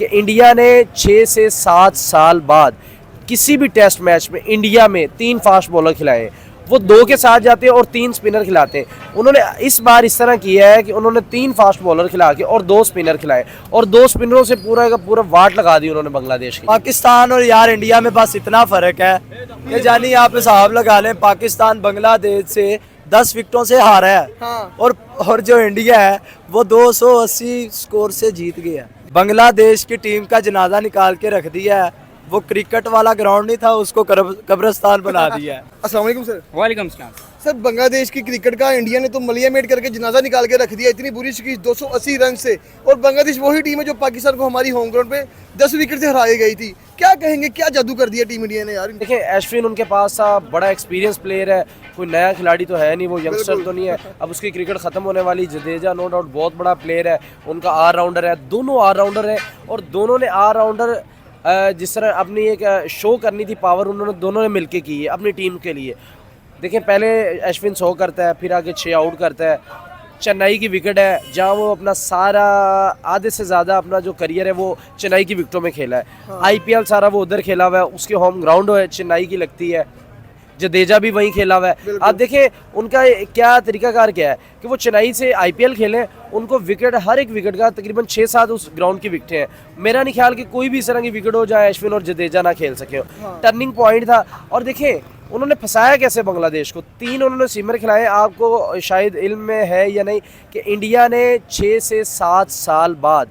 कि इंडिया ने 6 से 7 साल बाद किसी भी टेस्ट मैच में इंडिया में 3 फास्ट बॉलर खिलाए। वो 2 के साथ जाते हैं और 3 स्पिनर खिलाते हैं। उन्होंने इस बार इस तरह किया है कि उन्होंने 3 फास्ट बॉलर खिला के और 2 स्पिनर खिलाए और 2 स्पिनरों से पूरा का पूरा वाट लगा दी उन्होंने बांग्लादेश की। पाकिस्तान और यार इंडिया में बस इतना फ़र्क है कि जानी आप हिसाब लगा लें, पाकिस्तान बांग्लादेश से 10 विकेटों से हारा है। हाँ। और जो इंडिया है वो 280 स्कोर से जीत गया है। बांग्लादेश की टीम का जनाजा निकाल के रख दिया है। वो क्रिकेट वाला ग्राउंड नहीं था, उसको कब्रिस्तान बना दिया है। अस्सलाम वालेकुम सर। वालेकुम सलाम। सर बांग्लादेश की क्रिकेट का इंडिया ने तो मलिया मेट करके जनाजा निकाल के रख दिया, इतनी बुरी शिकस्त 280 रन से। और बांग्लादेश वही टीम है जो पाकिस्तान को हमारी होम ग्राउंड पे 10 विकेट से हराई गई थी। क्या कहेंगे, क्या जादू कर दिया टीम इंडिया ने यार? देखिए अश्विन उनके पास था, बड़ा एक्सपीरियंस प्लेयर है, कोई नया खिलाड़ी तो है नहीं, वो यंगस्टर तो नहीं है। अब उसकी क्रिकेट ख़त्म होने वाली। जडेजा नो डाउट बहुत बड़ा प्लेयर है, उनका ऑलराउंडर है, दोनों ऑलराउंडर है और दोनों ने ऑलराउंडर जिस तरह अपनी एक शो करनी थी पावर, उन्होंने दोनों ने मिलके की है अपनी टीम के लिए। देखिए पहले अश्विन 100 करता है, फिर आगे 6 आउट करता है। चेन्नई की विकेट है जहां वो अपना सारा आधे से ज़्यादा अपना जो करियर है वो चेन्नई की विकेटों में खेला है। आईपीएल सारा वो उधर खेला हुआ है, उसके होम ग्राउंड है चेन्नई की लगती है। जडेजा भी वहीं खेला हुआ है। आप देखें उनका क्या तरीकाकार क्या है कि वो चेन्नई से आईपीएल खेलें, उनको विकेट हर एक विकेट का तकरीबन 6-7 उस ग्राउंड की विकेटें हैं। मेरा नहीं ख्याल कि कोई भी इस तरह की विकेट हो जाए अश्विन और जडेजा ना खेल सके हो। टर्निंग पॉइंट था। और देखें उन्होंने फंसाया कैसे बांग्लादेश को। 3 उन्होंने सीमर खिलाए। आपको शायद इल्म में है या नहीं कि इंडिया ने 6 से 7 साल बाद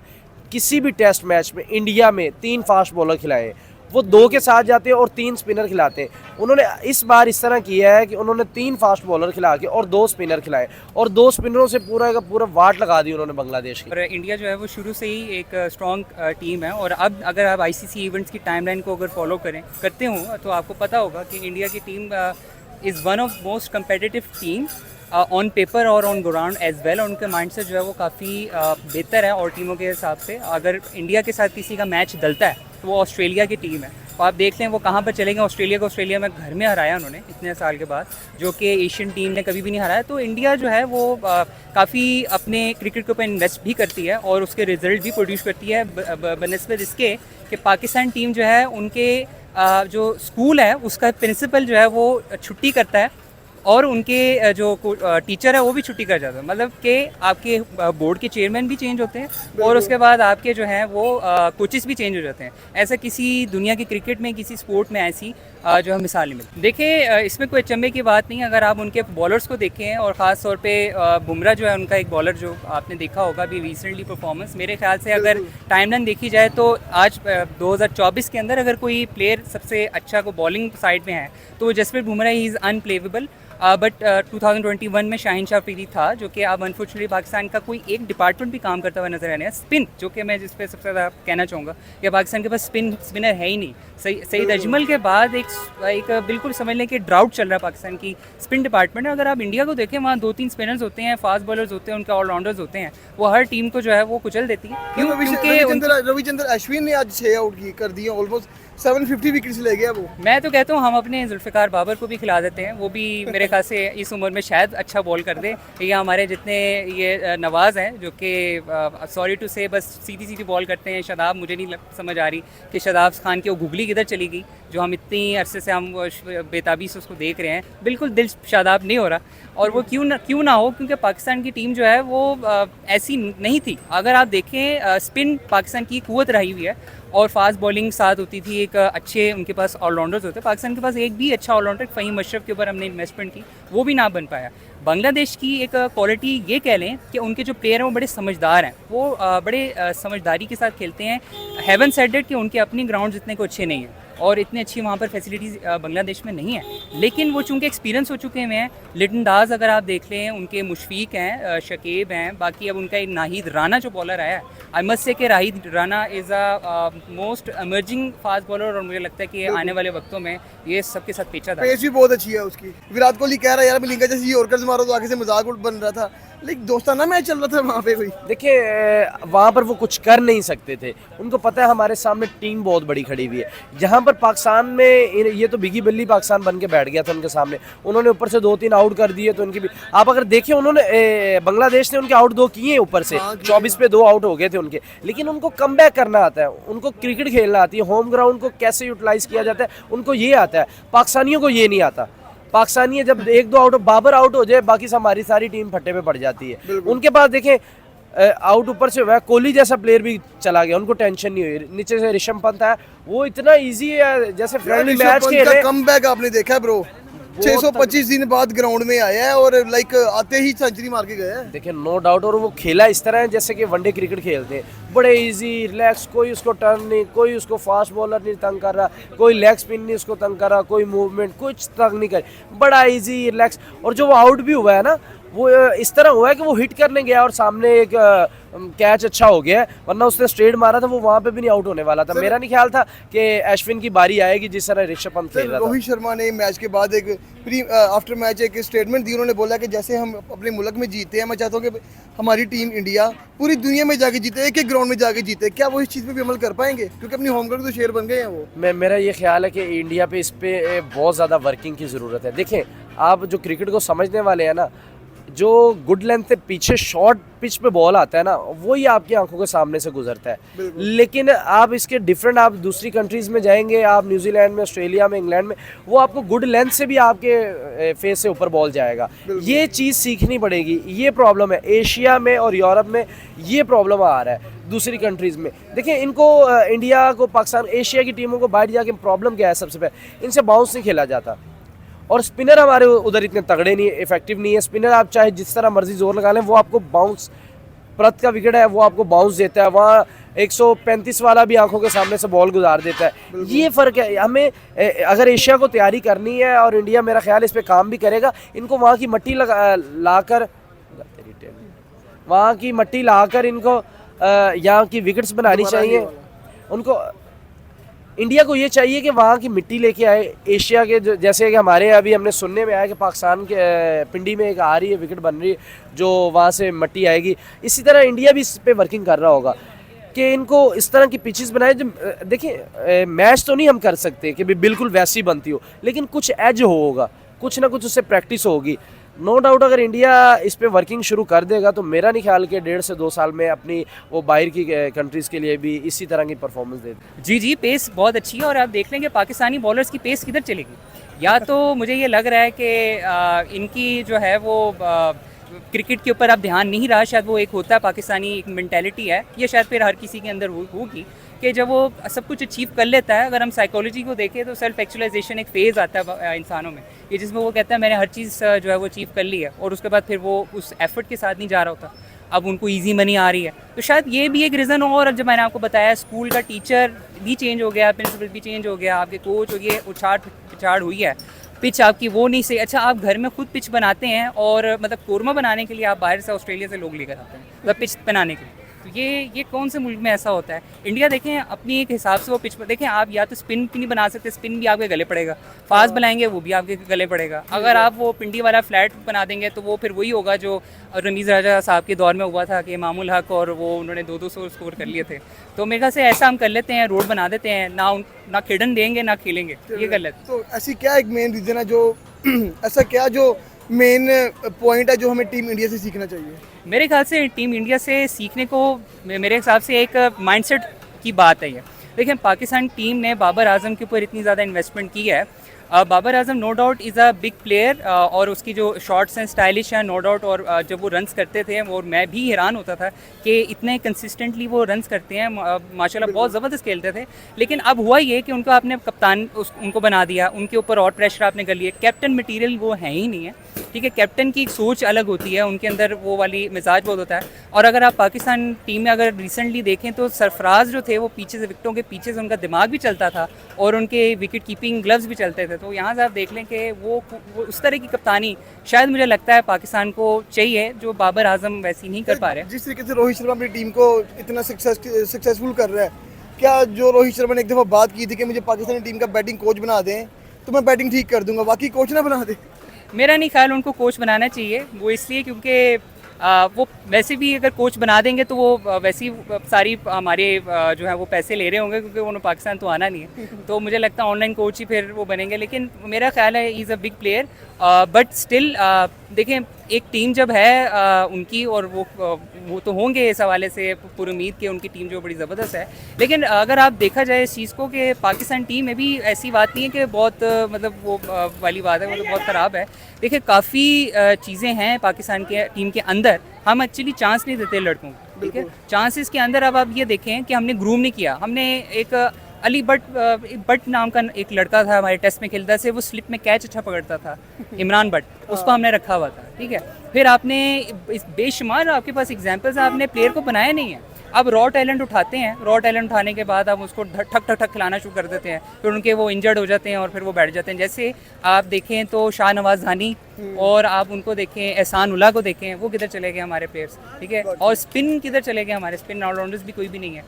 किसी भी टेस्ट मैच में इंडिया में 3 फास्ट बॉलर खिलाए। वो 2 के साथ जाते हैं और 3 स्पिनर खिलाते हैं। उन्होंने इस बार इस तरह किया है कि उन्होंने 3 फास्ट बॉलर खिला के और 2 स्पिनर खिलाए और 2 स्पिनरों से पूरा का पूरा वाट लगा दी उन्होंने बांग्लादेश की। और इंडिया जो है वो शुरू से ही एक स्ट्रॉन्ग टीम है। और अब अगर आप आईसीसी इवेंट्स की टाइमलाइन को अगर फॉलो करते हो तो आपको पता होगा कि इंडिया की team is one of most competitive team on paper और ऑन ग्राउंड एज वेल। और उनका माइंडसेट जो है वो काफ़ी बेहतर है और टीमों के हिसाब से। अगर इंडिया के साथ किसी का मैच डलता है तो वो ऑस्ट्रेलिया की टीम है। तो आप देख लें वो कहाँ पर चले गए। ऑस्ट्रेलिया में घर में हराया उन्होंने इतने साल के बाद, जो कि एशियन टीम ने कभी भी नहीं हराया। तो इंडिया जो है वो काफ़ी अपने क्रिकेट के ऊपर इन्वेस्ट भी करती है और उसके रिजल्ट भी प्रोड्यूस करती है बनिस्बत इसके कि पाकिस्तान टीम जो है उनके जो स्कूल है उसका प्रिंसिपल जो है वो छुट्टी करता है और उनके जो टीचर है वो भी छुट्टी कर जाते हैं। मतलब कि आपके बोर्ड के चेयरमैन भी चेंज होते हैं और उसके बाद आपके जो हैं वो कोचेस भी चेंज हो जाते हैं। ऐसा किसी दुनिया की क्रिकेट में किसी स्पोर्ट में ऐसी जो है मिसाल नहीं मिलती। देखिए इसमें कोई अचंभे की बात नहीं। अगर आप उनके बॉलर्स को देखें और ख़ास तौर पे बुमराह जो है उनका एक बॉलर जो आपने देखा होगा अभी रिसेंटली परफॉर्मेंस, मेरे ख्याल से अगर टाइमलाइन देखी जाए तो आज 2024 के अंदर अगर कोई प्लेयर सबसे अच्छा को बॉलिंग साइड में है तो Jasprit Bumrah he is unplayable. But 2021 में शाहीन शाह अफरीदी था जो कि अब अनफॉर्चुनेटली पाकिस्तान का कोई एक डिपार्टमेंट भी काम करता हुआ नजर आ रहा है। स्पिन जो कि मैं जिस पे सबसे ज़्यादा कहना चाहूँगा कि पाकिस्तान के पास स्पिनर है ही नहीं। सईद अजमल के बाद एक बिल्कुल समझ लें कि ड्राउट चल रहा है पाकिस्तान की स्पिन डिपार्टमेंट में। अगर आप इंडिया को देखें वहाँ 2-3 स्पिनर्स होते हैं, फास्ट बॉलर्स होते हैं, उनके ऑलराउंडर्स होते हैं, वो हर टीम को जो है वो कुचल देती है। क्योंकि रविचंद्र अश्विन ने आज 6 आउट कर दिए, ऑलमोस्ट 750 विकेट्स ले गया वो। मैं तो कहता हूँ हम अपने जुल्फ़िकार बाबर को भी खिला देते हैं, वो भी मेरे ख्याल से इस उम्र में शायद अच्छा बॉल कर दे। या हमारे जितने ये नवाज़ हैं जो कि सॉरी टू से बस सीधी सीधी बॉल करते हैं। शादाब मुझे नहीं समझ आ रही कि शादाब खान की वो गुगली किधर चली गई, जो हम इतनी अरसे से हम बेताबी से उसको देख रहे हैं। बिल्कुल दिल शादाब नहीं हो रहा और वो क्यों ना हो, क्योंकि पाकिस्तान की टीम जो है वो ऐसी नहीं थी। अगर आप देखें स्पिन पाकिस्तान की कुव्वत रही हुई है और फास्ट बॉलिंग साथ होती थी, एक अच्छे उनके पास ऑलराउंडर्स होते। पाकिस्तान के पास एक भी अच्छा ऑलराउंडर फ़हीम अशरफ के ऊपर हमने इन्वेस्टमेंट की, वो भी ना बन पाया। बांग्लादेश की एक क्वालिटी ये कह लें कि उनके जो प्लेयर हैं वो बड़े समझदार हैं, वो बड़े समझदारी के साथ खेलते हैं। हेवन सेड इट कि उनके अपने ग्राउंड इतने को अच्छे नहीं हैं और इतनी अच्छी वहाँ पर फैसिलिटीज़ बांग्लादेश में नहीं है, लेकिन वो चूँकि एक्सपीरियंस हो चुके हुए हैं। लिटन दास अगर आप देख लें, उनके मुशफीक हैं, शकीब हैं, बाकी अब उनका एक नाहिद राना जो बॉलर आया है, आई मस्ट से कि Nahid Rana is a most emerging fast bowler और मुझे लगता है कि आने वाले वक्तों में ये सबके साथ पेचा था। पेस भी बहुत अच्छी है उसकी। विराट कोहली कह रहा है यार मिलिंगा जैसे यॉर्कर्स मारो तो आगे से मजाक बन रहा था, लेकिन दोस्ताना मैच चल रहा था वहाँ पे। कोई देखिए वहाँ पर वो कुछ कर नहीं सकते थे, उनको पता है हमारे सामने टीम बहुत बड़ी खड़ी हुई है। यहाँ पर पाकिस्तान में ये तो बिगी बिल्ली पाकिस्तान बन के बैठ गया था उनके सामने। उन्होंने ऊपर से 2-3 आउट कर दिए, तो उनकी भी आप अगर देखें, उन्होंने बांग्लादेश ने उनके आउट 2 किए ऊपर से, 24 पे 2 आउट हो गए थे उनके, लेकिन उनको कमबैक करना आता है, उनको क्रिकेट खेलना आती है, होम ग्राउंड को कैसे यूटिलाइज किया जाता है उनको ये आता है। पाकिस्तानियों को ये नहीं आता। पाकिस्तानी जब 1-2 आउट, बाबर आउट हो जाए, बाकी हमारी सारी टीम फट्टे पे पड़ जाती है। उनके पास देखें आउट ऊपर से हुआ है, कोहली जैसा प्लेयर भी चला गया, उनको टेंशन नहीं हुई। नीचे से ऋषभ पंत है, वो इतना इजी है जैसे फ्रेंडली मैच खेले। कमबैक आपने देखा है ब्रो, 625 दिन बाद ग्राउंड में आया है और लाइक आते ही सेंचुरी मार के गया है। देखिए नो डाउट, और वो खेला इस तरह है जैसे कि वनडे क्रिकेट खेलते हैं, बड़े इजी रिलैक्स, कोई उसको टर्न नहीं, कोई उसको फास्ट बॉलर नहीं तंग कर रहा, कोई लेग स्पिन नहीं उसको तंग कर रहा, कोई मूवमेंट कुछ तंग नहीं कर, बड़ा इजी रिलैक्स। और जो वो आउट भी हुआ है ना, वो इस तरह हुआ है कि वो हिट करने गया और सामने एक कैच अच्छा हो गया है, वरना उसने स्ट्रेट मारा था, वो वहां पे भी नहीं आउट होने वाला था। मेरा नहीं ख्याल था कि अश्विन की बारी आएगी जिस तरह ऋषभ पंत खेल रहा था। रोहित शर्मा ने मैच के बाद एक आफ्टर मैच एक स्टेटमेंट दी, उन्होंने बोला कि जैसे हम अपने मुल्क में जीते हैं, मैं चाहता हूँ कि हमारी टीम इंडिया पूरी दुनिया में जाके जीते, एक एक ग्राउंड में जाके जीते। क्या वो इस चीज़ पे भी अमल कर पाएंगे, क्योंकि अपनी होम ग्राउंड तो शेयर बन गए हैं वो? मेरा ये ख्याल है कि इंडिया पे इस पे बहुत ज़्यादा वर्किंग की ज़रूरत है। देखें, आप जो क्रिकेट को समझने वाले हैं ना, जो गुड लेंथ से पीछे शॉर्ट पिच पे बॉल आता है ना, वही आपकी आंखों के सामने से गुजरता है। लेकिन आप इसके डिफरेंट, आप दूसरी कंट्रीज़ में जाएंगे, आप न्यूजीलैंड में, ऑस्ट्रेलिया में, इंग्लैंड में, वो आपको गुड लेंथ से भी आपके फेस से ऊपर बॉल जाएगा। ये चीज़ सीखनी पड़ेगी, ये प्रॉब्लम है एशिया में और यूरोप में, ये प्रॉब्लम आ रहा है दूसरी कंट्रीज़ में। देखिए, इनको इंडिया को, पाकिस्तान, एशिया की टीमों को बाहर जाके प्रॉब्लम क्या है, सबसे पहले इनसे बाउंस नहीं खेला जाता, और स्पिनर हमारे उधर इतने तगड़े नहीं, इफेक्टिव नहीं है। स्पिनर आप चाहे जिस तरह मर्जी जोर लगा लें, वो आपको बाउंस, प्रत का विकेट है वो आपको बाउंस देता है, वहाँ 135 वाला भी आंखों के सामने से बॉल गुजार देता है। ये फ़र्क है। हमें अगर एशिया को तैयारी करनी है, और इंडिया मेरा ख्याल इस पर काम भी करेगा, इनको वहाँ की मट्टी लाकर वहाँ की मट्टी लाकर इनको यहाँ की विकेट्स बनानी चाहिए। उनको, इंडिया को ये चाहिए कि वहाँ की मिट्टी लेके आए एशिया के, जैसे कि हमारे अभी हमने सुनने में आया कि पाकिस्तान के पिंडी में एक आ रही है, विकेट बन रही है, जो वहाँ से मिट्टी आएगी। इसी तरह इंडिया भी इस पे वर्किंग कर रहा होगा कि इनको इस तरह की पिचेस बनाए। जो देखिए, मैच तो नहीं हम कर सकते कि बिल्कुल वैसी बनती हो, लेकिन कुछ एज होगा, कुछ ना कुछ उससे प्रैक्टिस होगी। नो डाउट, अगर इंडिया इस पे वर्किंग शुरू कर देगा तो मेरा नहीं ख्याल कि 1.5 से 2 साल में अपनी वो बाहर की कंट्रीज़ के लिए भी इसी तरह की परफॉर्मेंस दे दे। जी, पेस बहुत अच्छी है, और आप देख लेंगे पाकिस्तानी बॉलर्स की पेस किधर चलेगी। या तो मुझे ये लग रहा है कि इनकी जो है वो क्रिकेट के ऊपर अब ध्यान नहीं रहा, शायद वो एक होता है पाकिस्तानी एक मेंटालिटी है, ये शायद फिर हर किसी के अंदर होगी कि जब वो सब कुछ अचीव कर लेता है। अगर हम साइकोलॉजी को देखें तो सेल्फ एक्चुअलाइजेशन एक फ़ेज़ आता है इंसानों में, ये जिसमें वो कहता है मैंने हर चीज़ जो है वो अचीव कर ली है, और उसके बाद फिर वो उस एफर्ट के साथ नहीं जा रहा होता, अब उनको ईजी मनी आ रही है। तो शायद ये भी एक रीज़न हो। और जब मैंने आपको बताया, स्कूल का टीचर भी चेंज हो गया, प्रिंसिपल भी चेंज हो गया, आपके कोच हो गए, उछाड़ हुई है, पिच आपकी वो नहीं सही। अच्छा, आप घर में खुद पिच बनाते हैं, और मतलब कोरमा बनाने के लिए आप बाहर से, ऑस्ट्रेलिया से लोग लेकर आते हैं, मतलब पिच बनाने के लिए। तो ये कौन से मुल्क में ऐसा होता है? इंडिया देखें अपनी एक हिसाब से वो पिच पर देखें, आप या तो स्पिन भी नहीं बना सकते, स्पिन भी आपके गले पड़ेगा, फास्ट बनाएंगे वो भी आपके गले पड़ेगा। अगर आप वो पिंडी वाला फ्लैट बना देंगे तो वो फिर वही होगा जो रमीज़ राजा साहब के दौर में हुआ था कि मामूल हक और वो उन्होंने 200 स्कोर कर लिए थे। तो मेरे ख्याल से ऐसा हम कर लेते हैं, रोड बना देते हैं, ना खेलन देंगे ना खेलेंगे, ये कर लेते हैं। तो ऐसी क्या एक मेन रीज़न है जो ऐसा क्या जो मेन पॉइंट है जो हमें टीम इंडिया से सीखना चाहिए? मेरे ख्याल से टीम इंडिया से सीखने को, मेरे हिसाब से एक माइंडसेट की बात है ये। देखिए, पाकिस्तान टीम ने बाबर आजम के ऊपर इतनी ज़्यादा इन्वेस्टमेंट की है। Babar Azam no doubt is a big player, और उसकी जो शॉट्स हैं स्टाइलिश हैं नो डाउट, और जब वो रन्स करते थे, और मैं भी हैरान होता था कि इतने कंसिस्टेंटली वो रन्स करते हैं, माशाल्लाह बहुत ज़बरदस्त खेलते थे। लेकिन अब हुआ ये कि उनको आपने कप्तान उनको बना दिया, उनके ऊपर और प्रेशर आपने कर लिया, कैप्टन मटीरियल वो है ही नहीं है। ठीक है, कैप्टन की एक सोच अलग होती है, उनके अंदर वो वाली मिजाज बहुत होता है। और अगर आप पाकिस्तान टीम में अगर रिसेंटली देखें तो सरफराज जो थे वो पीछे से, विकेटों के पीछे से उनका दिमाग भी चलता था, और उनके विकेट कीपिंग ग्लव्स भी चलते थे। तो यहाँ से आप देख लें कि वो उस तरह की कप्तानी शायद मुझे लगता है पाकिस्तान को चाहिए, जो बाबर आजम वैसी नहीं कर पा रहे। जिस तरीके से रोहित शर्मा अपनी टीम को इतना सक्सेसफुल कर रहा है, क्या जो रोहित शर्मा ने एक दफ़ा बात की थी कि मुझे पाकिस्तानी टीम का बैटिंग कोच बना दें तो मैं बैटिंग ठीक कर दूंगा, बाकी कोच ना बना दे? मेरा नहीं ख्याल उनको कोच बनाना चाहिए, वो इसलिए क्योंकि वो वैसे भी अगर कोच बना देंगे तो वो वैसे ही सारी हमारे जो है वो पैसे ले रहे होंगे, क्योंकि उन्हें पाकिस्तान तो आना नहीं है। तो मुझे लगता है ऑनलाइन कोच ही फिर वो बनेंगे, लेकिन मेरा ख्याल है he is a big player. But still देखें, एक टीम जब है उनकी, और वो तो होंगे इस हवाले से पूरी उम्मीद कि उनकी टीम जो बड़ी ज़बरदस्त है। लेकिन अगर आप देखा जाए इस चीज़ को कि पाकिस्तान टीम में भी ऐसी बात नहीं है कि बहुत मतलब वो वाली बात है, मतलब बहुत ख़राब है। देखिए काफ़ी चीज़ें हैं पाकिस्तान के टीम के अंदर, हम एक्चुअली चांस नहीं देते लड़कों को, ठीक है। चांसेस के अंदर अब आप ये देखें कि हमने ग्रूम नहीं किया। हमने एक अली बट नाम का एक लड़का था हमारे टेस्ट में खेलता से, वो स्लिप में कैच अच्छा पकड़ता था, इमरान बट, उसको हमने रखा हुआ था, ठीक है। फिर आपने इस बेशुमार आपके पास एग्जांपल्स हैं, आपने प्लेयर को बनाया नहीं है। अब रॉ टैलेंट उठाते हैं, रॉ टैलेंट उठाने के बाद आप उसको ठक ठक ठक खिलाना शुरू कर देते हैं, फिर उनके वो इंजर्ड हो जाते हैं और फिर वो बैठ जाते हैं। जैसे आप देखें तो शाहनवाज धानी, और आप उनको देखें एहसान उल्लाह को देखें, वो किधर चले गए हमारे प्लेयर्स, ठीक है। और स्पिन किधर चले गए हमारे, स्पिन ऑलराउंडर्स भी कोई भी नहीं है।